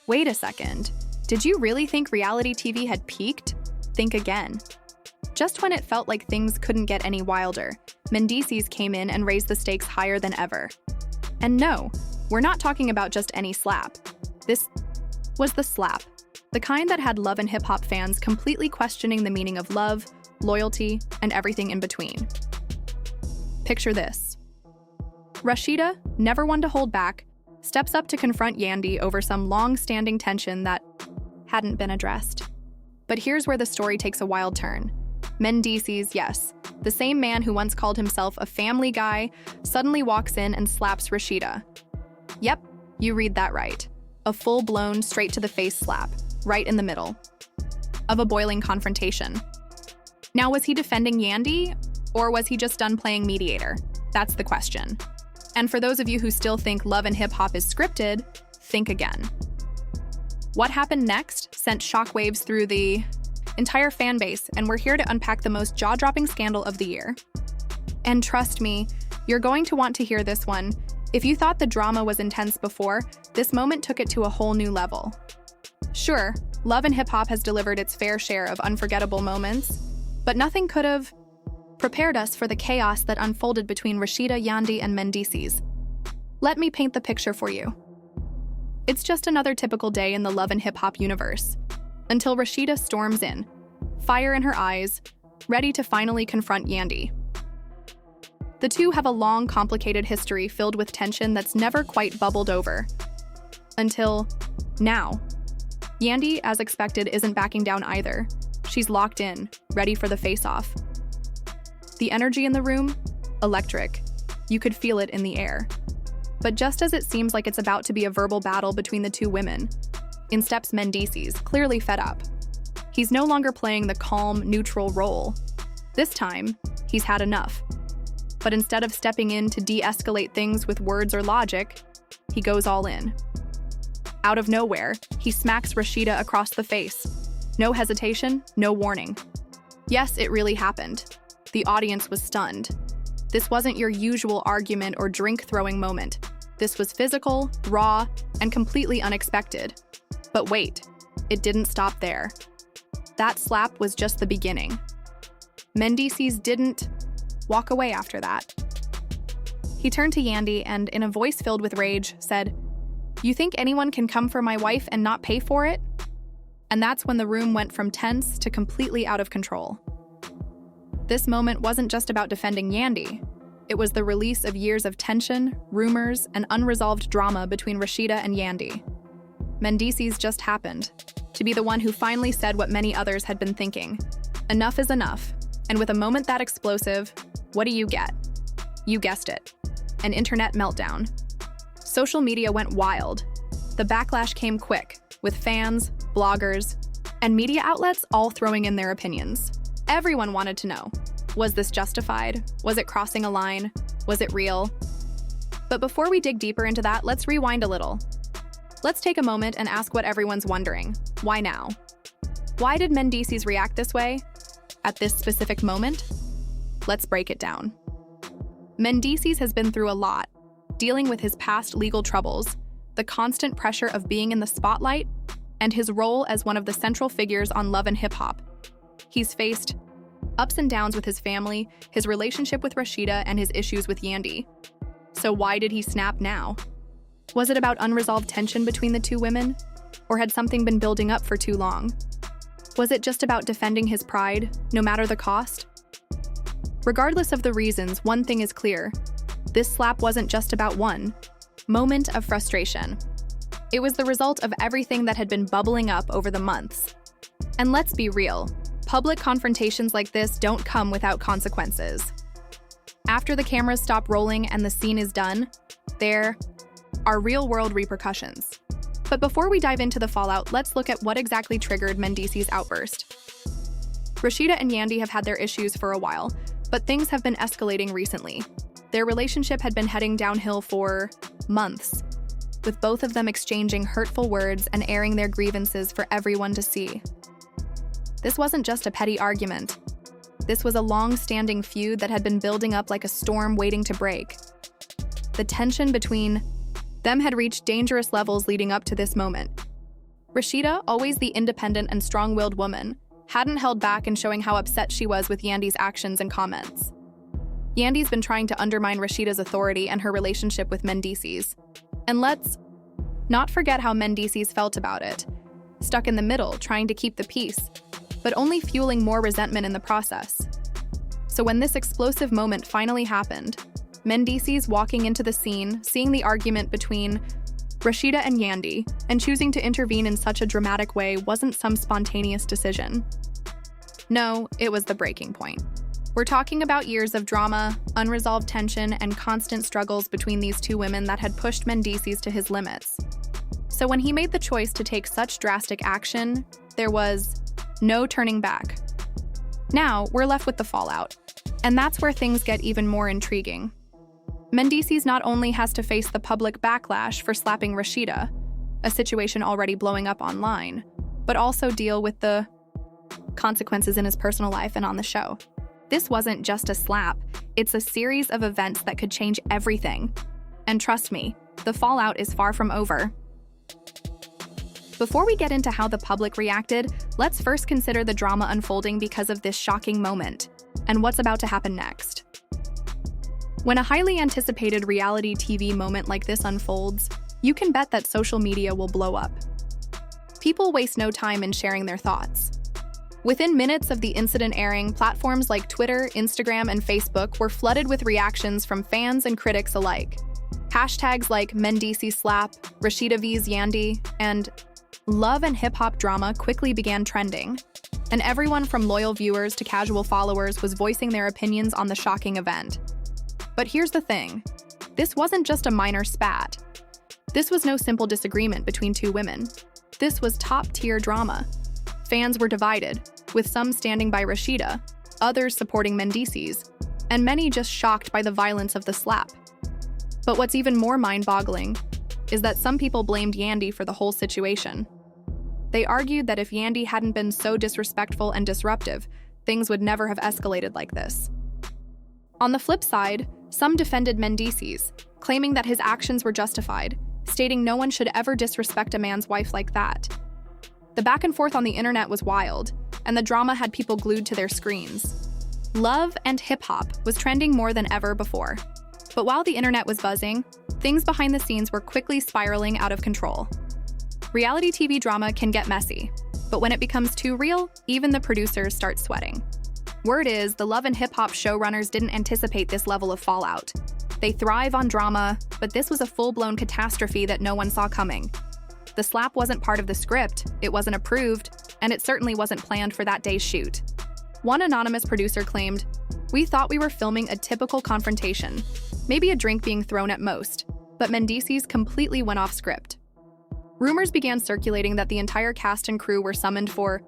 Wait a second. Did you really think reality TV had peaked? Think again. Just when it felt like things couldn't get any wilder, Mendeecees came in and raised the stakes higher than ever. And no, we're not talking about just any slap. This was the slap, the kind that had love and hip-hop fans completely questioning the meaning of love, loyalty, and everything in between. Picture this. Rasheeda, never one to hold back, steps up to confront Yandy over some long-standing tension that hadn't been addressed. But here's where the story takes a wild turn. Mendeecees, yes, the same man who once called himself a family guy, suddenly walks in and slaps Rasheeda. Yep, you read that right. A full-blown, straight-to-the-face slap, right in the middle of a boiling confrontation. Now, was he defending Yandy, or was he just done playing mediator? That's the question. And for those of you who still think love and hip-hop is scripted, think again. What happened next sent shockwaves through the entire fan base, and we're here to unpack the most jaw-dropping scandal of the year. And trust me, you're going to want to hear this one. If you thought the drama was intense before, this moment took it to a whole new level. Sure, love and hip-hop has delivered its fair share of unforgettable moments, but nothing could have prepared us for the chaos that unfolded between Rasheeda, Yandy, and Mendeecees. Let me paint the picture for you. It's just another typical day in the love and hip-hop universe, until Rasheeda storms in, fire in her eyes, ready to finally confront Yandy. The two have a long, complicated history filled with tension that's never quite bubbled over. Until now. Yandy, as expected, isn't backing down either. She's locked in, ready for the face-off. The energy in the room? Electric. You could feel it in the air. But just as it seems like it's about to be a verbal battle between the two women, in steps Mendeecees, clearly fed up. He's no longer playing the calm, neutral role. This time, he's had enough. But instead of stepping in to de-escalate things with words or logic, he goes all in. Out of nowhere, he smacks Rasheeda across the face. No hesitation, no warning. Yes, it really happened. The audience was stunned. This wasn't your usual argument or drink-throwing moment. This was physical, raw, and completely unexpected. But wait, it didn't stop there. That slap was just the beginning. Mendeecees didn't walk away after that. He turned to Yandy and, in a voice filled with rage, said, "You think anyone can come for my wife and not pay for it?" And that's when the room went from tense to completely out of control. This moment wasn't just about defending Yandy. It was the release of years of tension, rumors, and unresolved drama between Rasheeda and Yandy. Mendeecees just happened to be the one who finally said what many others had been thinking. Enough is enough. And with a moment that explosive, what do you get? You guessed it. An internet meltdown. Social media went wild. The backlash came quick, with fans, bloggers, and media outlets all throwing in their opinions. Everyone wanted to know, was this justified? Was it crossing a line? Was it real? But before we dig deeper into that, let's rewind a little. Let's take a moment and ask what everyone's wondering. Why now? Why did Mendeecees react this way? At this specific moment? Let's break it down. Mendeecees has been through a lot, dealing with his past legal troubles, the constant pressure of being in the spotlight, and his role as one of the central figures on Love and Hip Hop. He's faced ups and downs with his family, his relationship with Rasheeda, and his issues with Yandy. So why did he snap now? Was it about unresolved tension between the two women? Or had something been building up for too long? Was it just about defending his pride, no matter the cost? Regardless of the reasons, one thing is clear. This slap wasn't just about one moment of frustration. It was the result of everything that had been bubbling up over the months. And let's be real, public confrontations like this don't come without consequences. After the cameras stop rolling and the scene is done, there are real-world repercussions. But before we dive into the fallout, let's look at what exactly triggered Mendeecees' outburst. Rasheeda and Yandy have had their issues for a while, but things have been escalating recently. Their relationship had been heading downhill for months, with both of them exchanging hurtful words and airing their grievances for everyone to see. This wasn't just a petty argument. This was a long-standing feud that had been building up like a storm waiting to break. The tension between them had reached dangerous levels leading up to this moment. Rasheeda, always the independent and strong-willed woman, hadn't held back in showing how upset she was with Yandy's actions and comments. Yandy's been trying to undermine Rasheeda's authority and her relationship with Mendeecees. And let's not forget how Mendeecees felt about it, stuck in the middle, trying to keep the peace, but only fueling more resentment in the process. So when this explosive moment finally happened, Mendeecees walking into the scene, seeing the argument between Rasheeda and Yandy, and choosing to intervene in such a dramatic way wasn't some spontaneous decision. No, it was the breaking point. We're talking about years of drama, unresolved tension, and constant struggles between these two women that had pushed Mendeecees to his limits. So when he made the choice to take such drastic action, there was no turning back. Now, we're left with the fallout, and that's where things get even more intriguing. Mendeecees not only has to face the public backlash for slapping Rasheeda, a situation already blowing up online, but also deal with the consequences in his personal life and on the show. This wasn't just a slap, it's a series of events that could change everything. And trust me, the fallout is far from over. Before we get into how the public reacted, let's first consider the drama unfolding because of this shocking moment, and what's about to happen next. When a highly anticipated reality TV moment like this unfolds, you can bet that social media will blow up. People waste no time in sharing their thoughts. Within minutes of the incident airing, platforms like Twitter, Instagram, and Facebook were flooded with reactions from fans and critics alike. Hashtags like Mendeecees slap, Rasheeda vs Yandy, and love and hip-hop drama quickly began trending, and everyone from loyal viewers to casual followers was voicing their opinions on the shocking event. But here's the thing, this wasn't just a minor spat. This was no simple disagreement between two women. This was top-tier drama. Fans were divided, with some standing by Rasheeda, others supporting Mendeecees, and many just shocked by the violence of the slap. But what's even more mind-boggling is that some people blamed Yandy for the whole situation. They argued that if Yandy hadn't been so disrespectful and disruptive, things would never have escalated like this. On the flip side, some defended Mendeecees, claiming that his actions were justified, stating no one should ever disrespect a man's wife like that. The back and forth on the internet was wild, and the drama had people glued to their screens. Love and hip-hop was trending more than ever before. But while the internet was buzzing, things behind the scenes were quickly spiraling out of control. Reality TV drama can get messy, but when it becomes too real, even the producers start sweating. Word is, the Love and Hip-Hop showrunners didn't anticipate this level of fallout. They thrive on drama, but this was a full-blown catastrophe that no one saw coming. The slap wasn't part of the script, it wasn't approved, and it certainly wasn't planned for that day's shoot. One anonymous producer claimed, "We thought we were filming a typical confrontation, maybe a drink being thrown at most, but Mendeecees completely went off script." Rumors began circulating that the entire cast and crew were summoned for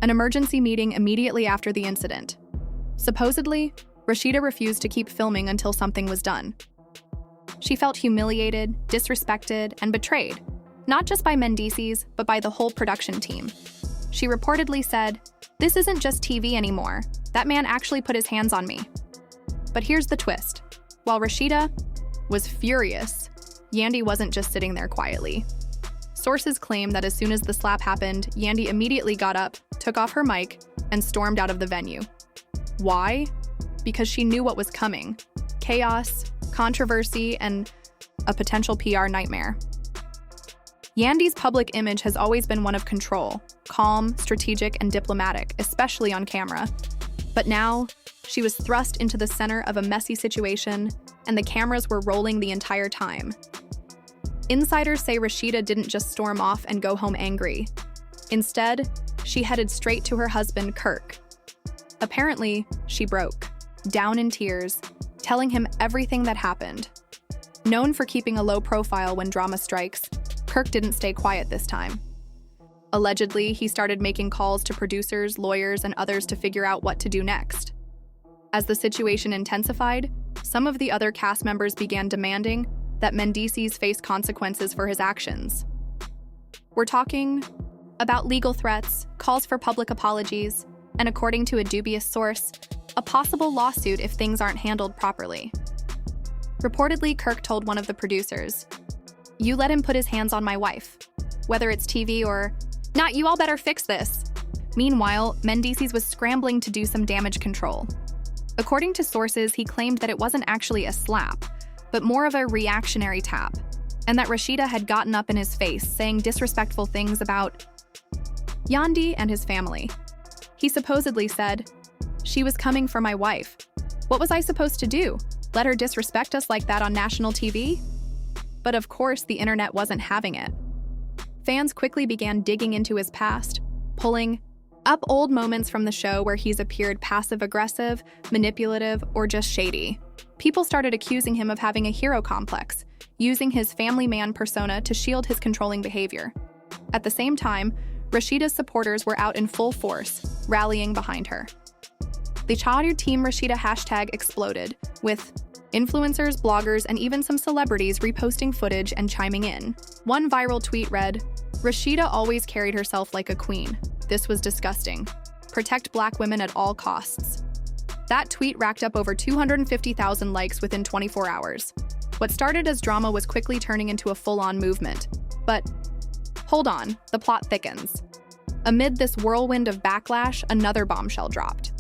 an emergency meeting immediately after the incident. Supposedly, Rasheeda refused to keep filming until something was done. She felt humiliated, disrespected, and betrayed, not just by Mendeecees, but by the whole production team. She reportedly said, "This isn't just TV anymore. That man actually put his hands on me." But here's the twist. While Rasheeda was furious, Yandy wasn't just sitting there quietly. Sources claim that as soon as the slap happened, Yandy immediately got up, took off her mic, and stormed out of the venue. Why? Because she knew what was coming. Chaos, controversy, and a potential PR nightmare. Yandy's public image has always been one of control, calm, strategic, and diplomatic, especially on camera. But now, she was thrust into the center of a messy situation, and the cameras were rolling the entire time. Insiders say Rasheeda didn't just storm off and go home angry. Instead, she headed straight to her husband, Kirk. Apparently, she broke, down in tears, telling him everything that happened. Known for keeping a low profile when drama strikes, Kirk didn't stay quiet this time. Allegedly, he started making calls to producers, lawyers, and others to figure out what to do next. As the situation intensified, some of the other cast members began demanding that Mendeecees face consequences for his actions. We're talking about legal threats, calls for public apologies, and according to a dubious source, a possible lawsuit if things aren't handled properly. Reportedly, Kirk told one of the producers, "You let him put his hands on my wife. whether it's TV or, "Not, you all better fix this." Meanwhile, Mendeecees was scrambling to do some damage control. According to sources, he claimed that it wasn't actually a slap, but more of a reactionary tap, and that Rasheeda had gotten up in his face, saying disrespectful things about Yandi and his family. He supposedly said, "She was coming for my wife. What was I supposed to do? Let her disrespect us like that on national TV?" But of course, the internet wasn't having it. Fans quickly began digging into his past, pulling up old moments from the show where he's appeared passive-aggressive, manipulative, or just shady. People started accusing him of having a hero complex, using his family man persona to shield his controlling behavior. At the same time, Rasheeda's supporters were out in full force, rallying behind her. The Chadu Team Rasheeda hashtag exploded, with influencers, bloggers, and even some celebrities reposting footage and chiming in. One viral tweet read, "Rasheeda always carried herself like a queen. This was disgusting. Protect Black women at all costs." That tweet racked up over 250,000 likes within 24 hours. What started as drama was quickly turning into a full-on movement. But hold on, the plot thickens. Amid this whirlwind of backlash, another bombshell dropped.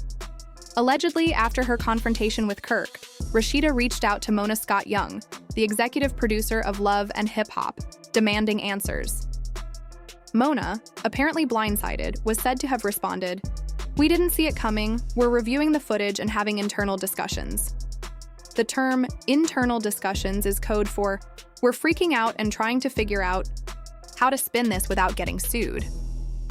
Allegedly, after her confrontation with Kirk, Rasheeda reached out to Mona Scott Young, the executive producer of Love and Hip Hop, demanding answers. Mona, apparently blindsided, was said to have responded, "We didn't see it coming, we're reviewing the footage and having internal discussions." The term internal discussions is code for, "We're freaking out and trying to figure out how to spin this without getting sued."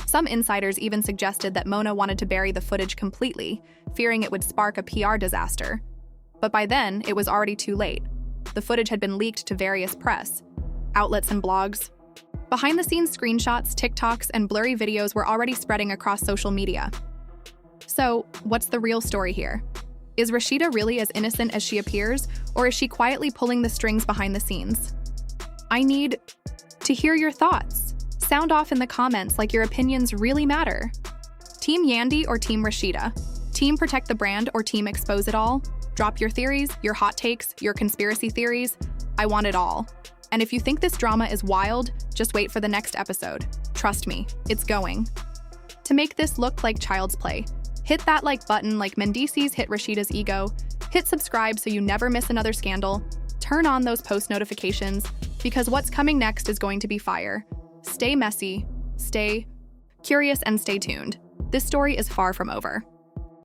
Some insiders even suggested that Mona wanted to bury the footage completely, fearing it would spark a PR disaster. But by then, it was already too late. The footage had been leaked to various press, outlets, and blogs. Behind-the-scenes screenshots, TikToks, and blurry videos were already spreading across social media. So, what's the real story here? Is Rasheeda really as innocent as she appears, or is she quietly pulling the strings behind the scenes? I need to hear your thoughts. Sound off in the comments like your opinions really matter. Team Yandi or Team Rasheeda? Team Protect the Brand or Team Expose It All? Drop your theories, your hot takes, your conspiracy theories. I want it all. And if you think this drama is wild, just wait for the next episode. Trust me, it's going. To make this look like child's play, hit that like button like Mendeecees hit Rasheeda's ego, hit subscribe so you never miss another scandal, turn on those post notifications, because what's coming next is going to be fire. Stay messy, stay curious, and stay tuned. This story is far from over.